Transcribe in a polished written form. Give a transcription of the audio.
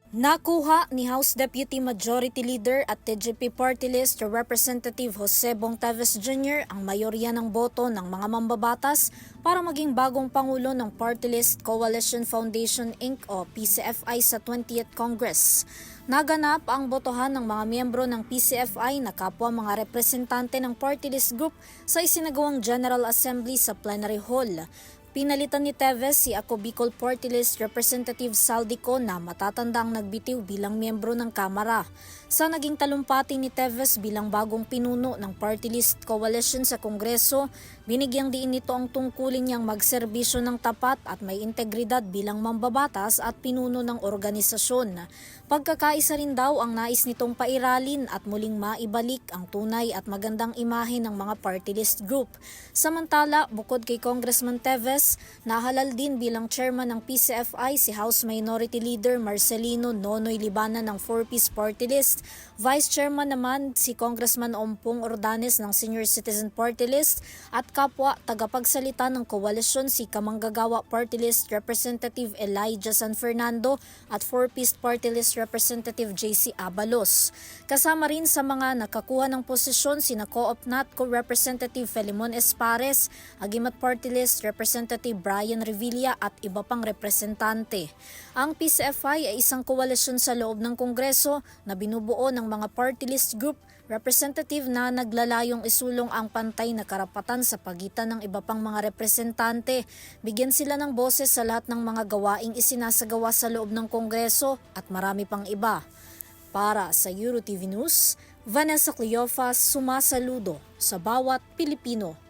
Nakuha ni House Deputy Majority Leader at TGP Party List Representative Jose Bong Teves Jr. ang mayorya ng boto ng mga mambabatas para maging bagong pangulo ng Party List Coalition Foundation Inc. o PCFI sa 20th Congress. Naganap ang botohan ng mga miyembro ng PCFI na kapwa mga representante ng Party List Group sa isinagawang General Assembly sa Plenary Hall. Pinalitan ni Teves si Ako Bicol Party List Representative Saldico na matatandang nagbitiw bilang miyembro ng Kamara. Sa naging talumpati ni Teves bilang bagong pinuno ng Party List Coalition sa Kongreso, binigyang diin nito ang tungkulin niyang magserbisyo ng tapat at may integridad bilang mambabatas at pinuno ng organisasyon. Pagkakaisa rin daw ang nais nitong pairalin at muling maibalik ang tunay at magandang imahe ng mga Party List Group. Samantala, bukod kay Congressman Teves, nahalal din bilang chairman ng PCFI si House Minority Leader Marcelino Nonoy Libana ng 4-piece Party List. Vice Chairman naman si Congressman Ompong Ordanes ng Senior Citizen Party List at kapwa tagapagsalita ng koalisyon si Kamanggagawa Party List Representative Elijah San Fernando at 4-piece Party List Representative JC Abalos. Kasama rin sa mga nakakuha ng posisyon sina Co-op NATCO Representative Felimon Espares, Agimat Party List Representative Brian Revilla at iba pang representante. Ang PCFI ay isang koalisyon sa loob ng Kongreso na binubuo ng mga party list group representative na naglalayong isulong ang pantay na karapatan sa pagitan ng iba pang mga representante. Bigyan sila ng boses sa lahat ng mga gawaing isinasagawa sa loob ng Kongreso at marami pang iba. Para sa EuroTV News, Vanessa Cleofas sumasaludo sa bawat Pilipino.